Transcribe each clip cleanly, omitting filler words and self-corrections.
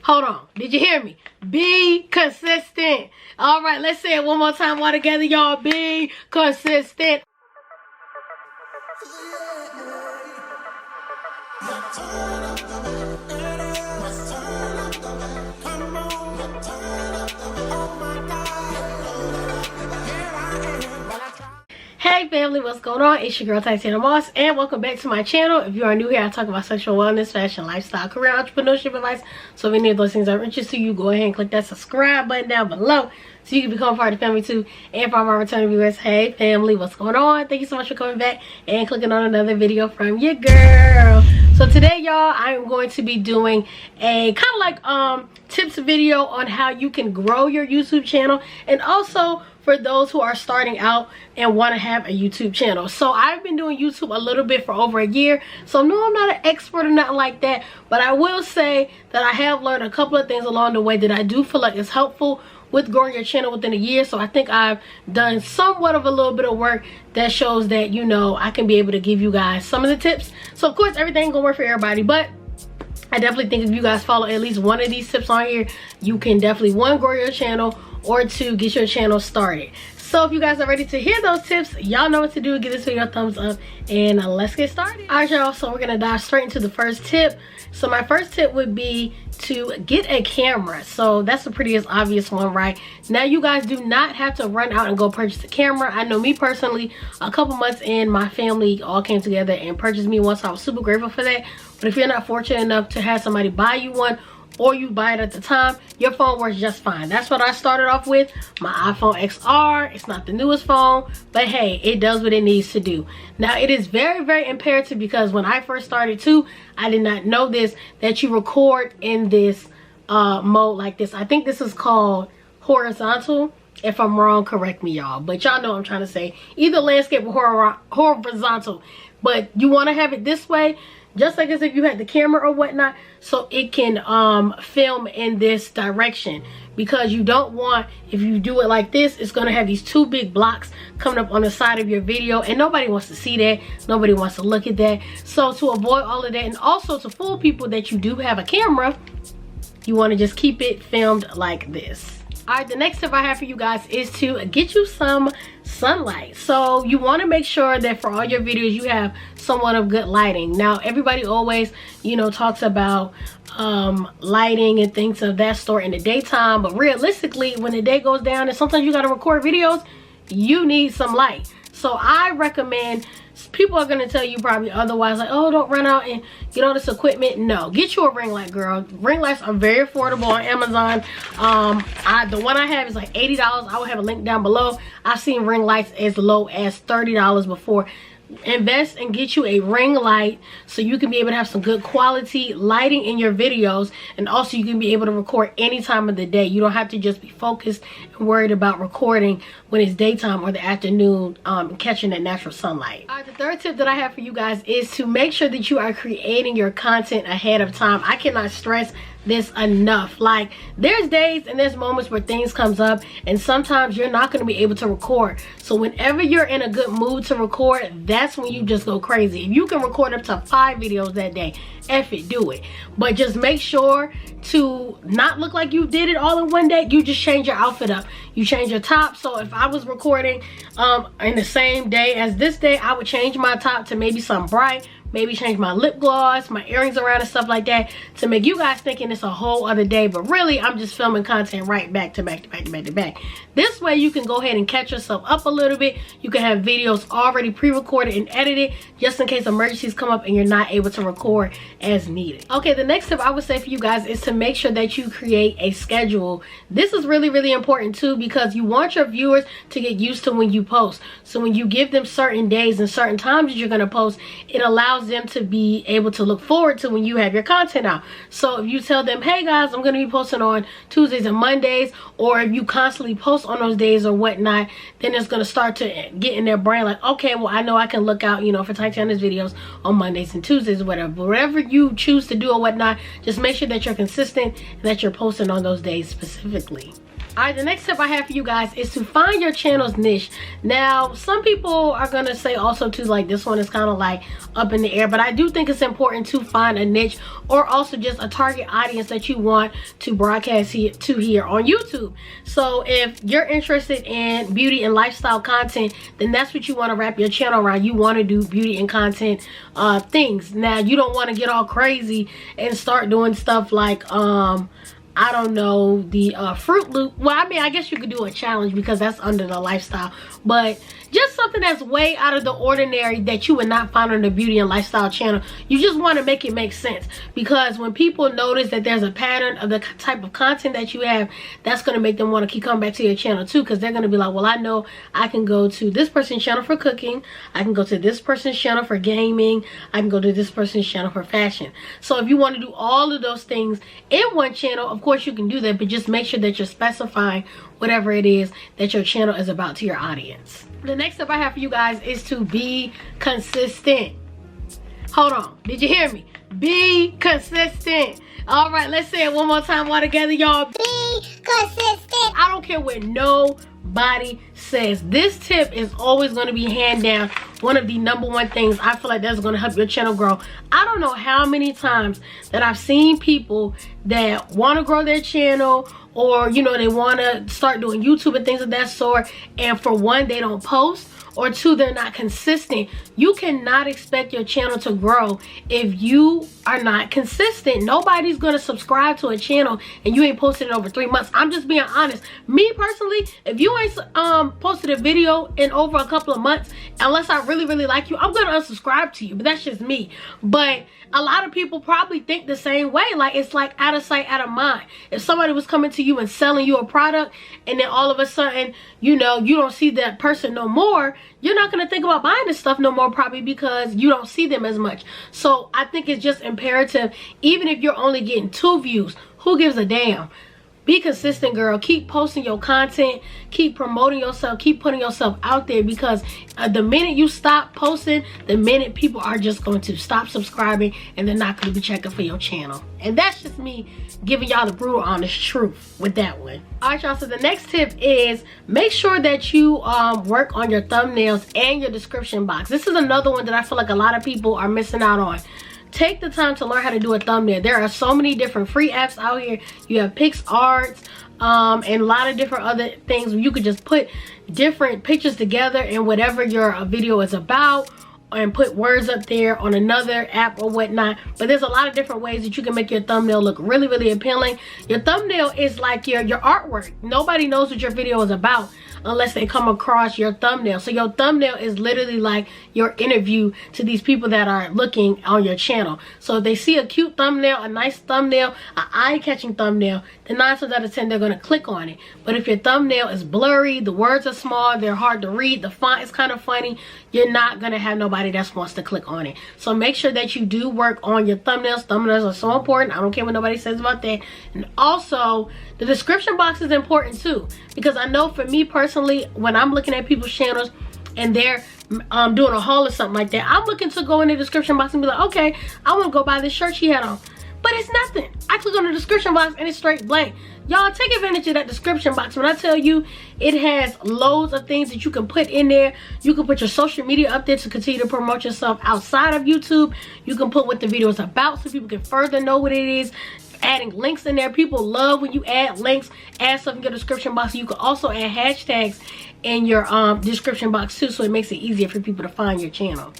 Hold on. Did you hear me? Be consistent. All right, let's say it one more time all together, y'all. Be consistent. Hey family, what's going on? It's your girl Tatiana Moss and welcome back to my channel. If you are new here, I talk about sexual wellness, fashion, lifestyle, career, entrepreneurship advice. So if any of those things are interested to you, go ahead and click that subscribe button down below so you can become part of the family too. And for my returning viewers, hey family, what's going on? Thank you so much for coming back and clicking on another video from your girl. So today, y'all, I'm going to be doing a kind of like tips video on how you can grow your YouTube channel, and also for those who are starting out and want to have a YouTube channel. So I've been doing YouTube a little bit for over a year, so no, I'm not an expert or nothing like that, but I will say that I have learned a couple of things along the way that I do feel like is helpful with growing your channel within a year. So I think I've done somewhat of a little bit of work that shows that, you know, I can be able to give you guys some of the tips. So of course everything ain't gonna work for everybody, but I definitely think if you guys follow at least one of these tips on here, you can definitely, one, grow your channel, or two, get your channel started. So if you guys are ready to hear those tips, y'all know what to do. Give this video a thumbs up and let's get started. All right, y'all, so we're gonna dive straight into the first tip. So my first tip would be to get a camera. So that's the prettiest obvious one, right? Now you guys do not have to run out and go purchase a camera. I know me personally, a couple months in, my family all came together and purchased me one, so I was super grateful for that. But if you're not fortunate enough to have somebody buy you one, or you buy it at the time, your phone works just fine. That's what I started off with, my iPhone XR. It's not the newest phone, but hey, it does what it needs to do. Now it is very, very imperative, because when I first started too, I did not know this, that you record in this mode like this. I think this is called horizontal. If I'm wrong, correct me, y'all, but y'all know what I'm trying to say. Either landscape or horizontal, but you want to have it this way, just like as if you had the camera or whatnot, so it can film in this direction. Because you don't want, if you do it like this, it's going to have these two big blocks coming up on the side of your video, and nobody wants to see that. Nobody wants to look at that. So to avoid all of that, and also to fool people that you do have a camera, you want to just keep it filmed like this. All right, the next tip I have for you guys is to get you some sunlight. So you want to make sure that for all your videos you have somewhat of good lighting. Now everybody always, you know, talks about lighting and things of that sort in the daytime, but realistically when the day goes down and sometimes you got to record videos, you need some light. So I recommend, people are going to tell you probably otherwise, like, oh, don't run out and get all this equipment. No, get you a ring light, girl. Ring lights are very affordable on Amazon. The one I have is like $80. I will have a link down below. I've seen ring lights as low as $30 before. Invest and get you a ring light so you can be able to have some good quality lighting in your videos, and also you can be able to record any time of the day. You don't have to just be focused and worried about recording when it's daytime or the afternoon, catching that natural sunlight. All right, the third tip that I have for you guys is to make sure that you are creating your content ahead of time. I cannot stress this enough. Like, there's days and there's moments where things comes up and sometimes you're not going to be able to record. So whenever you're in a good mood to record, that's when you just go crazy. If you can record up to 5 videos that day, F it, do it. But just make sure to not look like you did it all in one day. You just change your outfit up. You change your top. So if I was recording in the same day as this day, I would change my top to maybe something bright, maybe change my lip gloss, my earrings around and stuff like that, to make you guys thinking it's a whole other day, but really I'm just filming content right back to back to back to back to back. This way you can go ahead and catch yourself up a little bit. You can have videos already pre-recorded and edited just in case emergencies come up and you're not able to record as needed. Okay, the next tip I would say for you guys is to make sure that you create a schedule. This is really, really important too, because you want your viewers to get used to when you post. So when you give them certain days and certain times that you're going to post, it allows them to be able to look forward to when you have your content out. So if you tell them, hey guys, I'm going to be posting on Tuesdays and Mondays, or if you constantly post on those days or whatnot, then it's going to start to get in their brain like, okay, well, I know I can look out, you know, for Titania's videos on Mondays and Tuesdays or whatever. But whatever you choose to do or whatnot, just make sure that you're consistent and that you're posting on those days specifically. Alright, the next tip I have for you guys is to find your channel's niche. Now, some people are going to say also too, like, this one is kind of like up in the air, but I do think it's important to find a niche or also just a target audience that you want to broadcast to here on YouTube. So if you're interested in beauty and lifestyle content, then that's what you want to wrap your channel around. You want to do beauty and content things. Now, you don't want to get all crazy and start doing stuff like I don't know, the Fruit Loop. Well, I mean, I guess you could do a challenge because that's under the lifestyle. But just something that's way out of the ordinary that you would not find on the beauty and lifestyle channel. You just want to make it make sense. Because when people notice that there's a pattern of the type of content that you have, that's going to make them want to keep coming back to your channel too. Because they're going to be like, well, I know I can go to this person's channel for cooking. I can go to this person's channel for gaming. I can go to this person's channel for fashion. So if you want to do all of those things in one channel, of course you can do that, but just make sure that you're specifying whatever it is that your channel is about to your audience. The next step I have for you guys is to be consistent. Hold on, did you hear me? Be consistent. All right, let's say it one more time all together, y'all. Be consistent. I don't care what nobody says. This tip is always going to be hand down one of the #1 things I feel like that's going to help your channel grow. I don't know how many times that I've seen people that want to grow their channel, or you know, they want to start doing YouTube and things of that sort, and for one, they don't post, or two, they're not consistent. You cannot expect your channel to grow if you are not consistent. Nobody's gonna subscribe to a channel and you ain't posted in over 3 months. I'm just being honest. Me personally, if you ain't posted a video in over a couple of months, unless I really like you, I'm gonna unsubscribe to you. But that's just me. But a lot of people probably think the same way. Like, it's like out of sight, out of mind. If somebody was coming to you and selling you a product, and then all of a sudden, you know, you don't see that person no more, you're not going to think about buying this stuff no more, probably because you don't see them as much. So I think it's just imperative, even if you're only getting 2 views, who gives a damn? Be consistent, girl. Keep posting your content. Keep promoting yourself. Keep putting yourself out there, because the minute you stop posting, the minute people are just going to stop subscribing and they're not going to be checking for your channel. And that's just me giving y'all the brutal honest truth with that one. Alright, y'all, so the next tip is make sure that you work on your thumbnails and your description box. This is another one that I feel like a lot of people are missing out on. Take the time to learn how to do a thumbnail. There are so many different free apps out here. You have PixArt, and a lot of different other things where you could just put different pictures together and whatever your video is about, and put words up there on another app or whatnot. But there's a lot of different ways that you can make your thumbnail look really appealing. Your thumbnail is like your artwork. Nobody knows what your video is about unless they come across your thumbnail. So your thumbnail is literally like your interview to these people that are looking on your channel. So if they see a cute thumbnail, a nice thumbnail, an eye-catching thumbnail, then 9 times out of 10 they're going to click on it. But if your thumbnail is blurry, the words are small, they're hard to read, the font is kind of funny, you're not going to have nobody that wants to click on it. So make sure that you do work on your thumbnails. Thumbnails are so important. I don't care what nobody says about that. And also, the description box is important too, because I know for me personally, when I'm looking at people's channels and they're doing a haul or something like that, I'm looking to go in the description box and be like, okay, I want to go buy this shirt she had on. But it's nothing. I click on the description box and it's straight blank. Y'all, take advantage of that description box. When I tell you, it has loads of things that you can put in there. You can put your social media up there to continue to promote yourself outside of YouTube. You can put what the video is about so people can further know what it is. Adding links in there. People love when you add links, add stuff in your description box. You can also add hashtags in your description box too, so it makes it easier for people to find your channel.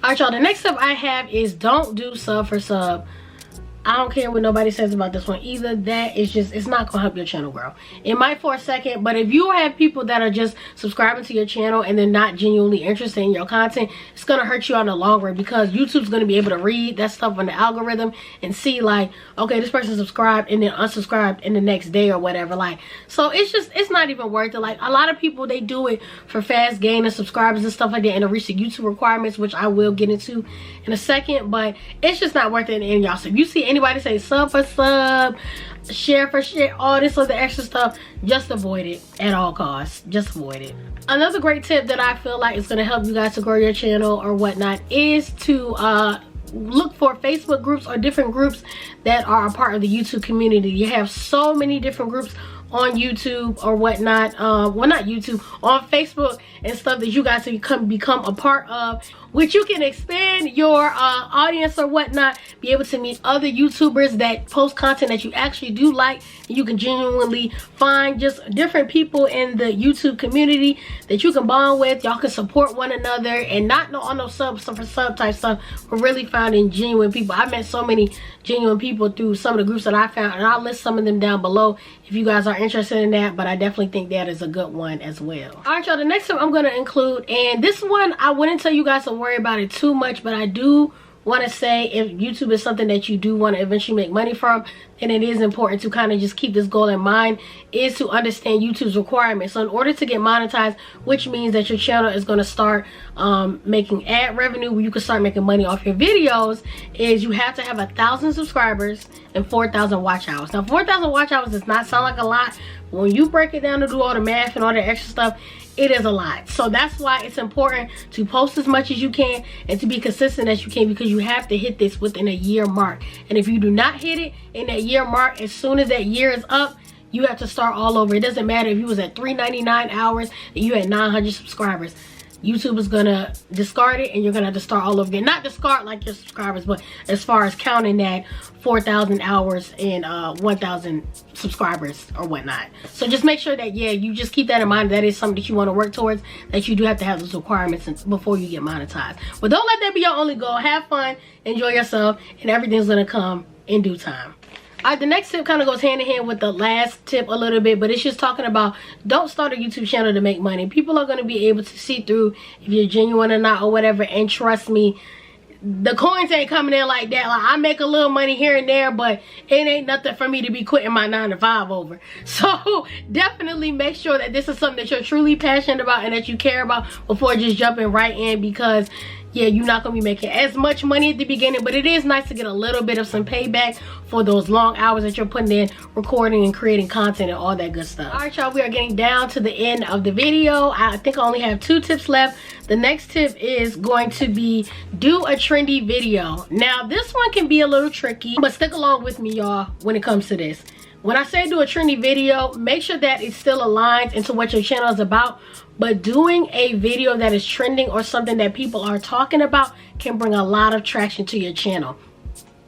Alright, y'all, the next step I have is don't do sub for sub. I don't care what nobody says about this one either. That is just, it's not gonna help your channel grow. It might for a second, but if you have people that are just subscribing to your channel and they're not genuinely interested in your content, it's gonna hurt you on the long run, because YouTube's gonna be able to read that stuff on the algorithm and see like, okay, this person subscribed and then unsubscribed in the next day or whatever. Like, so it's just, it's not even worth it. Like, a lot of people, they do it for fast gain of subscribers and stuff like that, and to reach the YouTube requirements, which I will get into in a second, but it's just not worth it in the end, y'all. So if you see anybody say sub for sub, share for share, all this other extra stuff, just avoid it at all costs. Just avoid it. Another great tip that I feel like is going to help you guys to grow your channel or whatnot is to look for Facebook groups or different groups that are a part of the YouTube community. You have so many different groups on YouTube or whatnot, well, not YouTube, on Facebook and stuff that you guys can become a part of, which you can expand your audience or whatnot, be able to meet other YouTubers that post content that you actually do like, and you can genuinely find just different people in the YouTube community that you can bond with. Y'all can support one another and not on no sub type stuff, but really finding genuine people. I met so many genuine people through some of the groups that I found, and I'll list some of them down below if you guys are interested in that, but I definitely think that is a good one as well. All right, y'all, the next one I'm going to include, and this one I wouldn't tell you guys to worry about it too much, but I do want to say if YouTube is something that you do want to eventually make money from, and it is important to kind of just keep this goal in mind, is to understand YouTube's requirements. So in order to get monetized, which means that your channel is going to start making ad revenue where you can start making money off your videos, is you have to have 1,000 subscribers and 4,000 watch hours. Now 4,000 watch hours does not sound like a lot, but when you break it down to do all the math and all the extra stuff, it is a lot. So that's why it's important to post as much as you can and to be consistent as you can, because you have to hit this within a year mark. And if you do not hit it in that year mark, as soon as that year is up, you have to start all over. It doesn't matter if you was at 399 hours and you had 900 subscribers. YouTube is gonna discard it and you're gonna have to start all over again. Not discard like your subscribers, but as far as counting that 4,000 hours and 1,000 subscribers or whatnot. So just make sure that, yeah, you just keep that in mind. That is something that you want to work towards, that you do have to have those requirements before you get monetized. But don't let that be your only goal. Have fun, enjoy yourself, and everything's gonna come in due time. All right, the next tip kind of goes hand in hand with the last tip a little bit, but it's just talking about don't start a YouTube channel to make money. People are going to be able to see through if you're genuine or not or whatever, and trust me, the coins ain't coming in like that. Like, I make a little money here and there, but it ain't nothing for me to be quitting my 9 to 5 over. So definitely make sure that this is something that you're truly passionate about and that you care about before just jumping right in, because yeah, you're not gonna be making as much money at the beginning, but it is nice to get a little bit of some payback for those long hours that you're putting in recording and creating content and all that good stuff. All right, y'all, we are getting down to the end of the video. I think I only have 2 tips left. The next tip is going to be do a trendy video. Now this one can be a little tricky, but stick along with me, y'all, when it comes to this. When I say do a trendy video, make sure that it still aligns into what your channel is about, but doing a video that is trending or something that people are talking about can bring a lot of traction to your channel.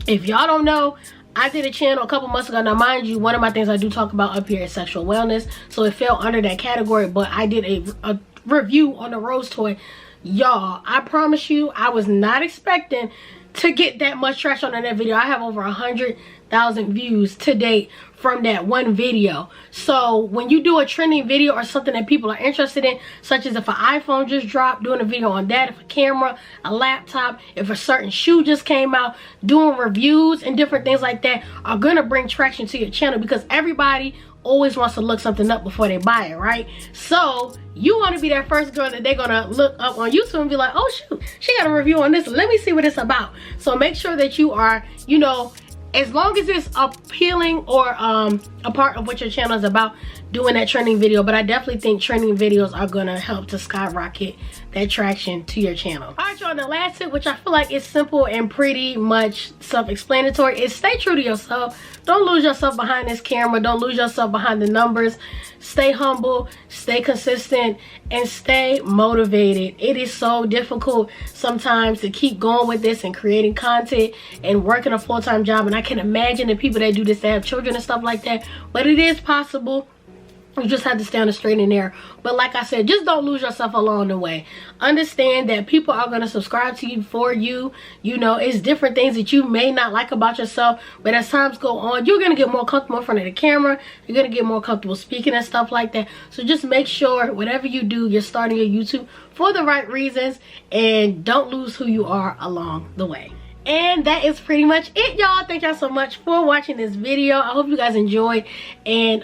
If y'all don't know, I did a channel a couple months ago. Now mind you, one of my things I do talk about up here is sexual wellness, so it fell under that category, but I did a review on the Rose toy. Y'all, I promise you, I was not expecting to get that much traction on that video. I have over 100,000 views to date from that one video. So when you do a trending video or something that people are interested in, such as if an iPhone just dropped, doing a video on that, if a camera, a laptop, if a certain shoe just came out, doing reviews and different things like that are gonna bring traction to your channel, because everybody always wants to look something up before they buy it, right? So you want to be that first girl that they're gonna look up on YouTube and be like, oh shoot, she got a review on this, let me see what it's about. So make sure that you are, you know, as long as it's appealing or a part of what your channel is about, doing that trending video. But I definitely think trending videos are gonna help to skyrocket that traction to your channel. All right, y'all, the last tip, which I feel like is simple and pretty much self-explanatory, is stay true to yourself. Don't lose yourself behind this camera. Don't lose yourself behind the numbers. Stay humble, stay consistent, and stay motivated. It is so difficult sometimes to keep going with this and creating content and working a full-time job. And I can imagine the people that do this, that have children and stuff like that. But it is possible. You just have to stay on the straight and narrow. But like I said, just don't lose yourself along the way. Understand that people are going to subscribe to you for you. You know, it's different things that you may not like about yourself. But as times go on, you're going to get more comfortable in front of the camera. You're going to get more comfortable speaking and stuff like that. So just make sure whatever you do, you're starting your YouTube for the right reasons. And don't lose who you are along the way. And that is pretty much it, y'all. Thank y'all so much for watching this video. I hope you guys enjoyed and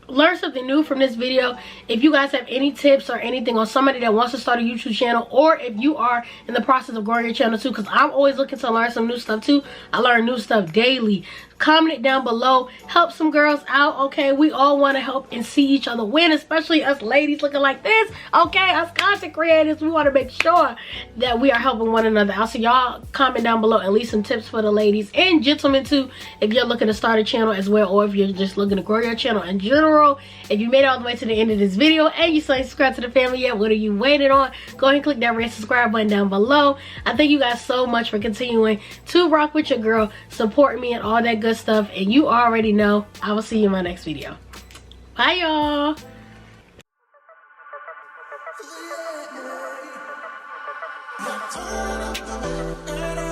learned something new from this video. If you guys have any tips or anything on somebody that wants to start a YouTube channel, or if you are in the process of growing your channel too, because I'm always looking to learn some new stuff too. I learn new stuff daily. Comment it down below. Help some girls out, okay? We all want to help and see each other win, especially us ladies looking like this, okay? Us content creators, we want to make sure that we are helping one another out. So y'all comment down below and leave some tips for the ladies and gentlemen too, if you're looking to start a channel as well, or if you're just looking to grow your channel in general. girl. If you made it all the way to the end of this video and you still ain't subscribed to the family yet, what are you waiting on? Go ahead and click that red subscribe button down below. I thank you guys so much for continuing to rock with your girl, support me and all that good stuff. And you already know I will see you in my next video. Bye, y'all. Yeah.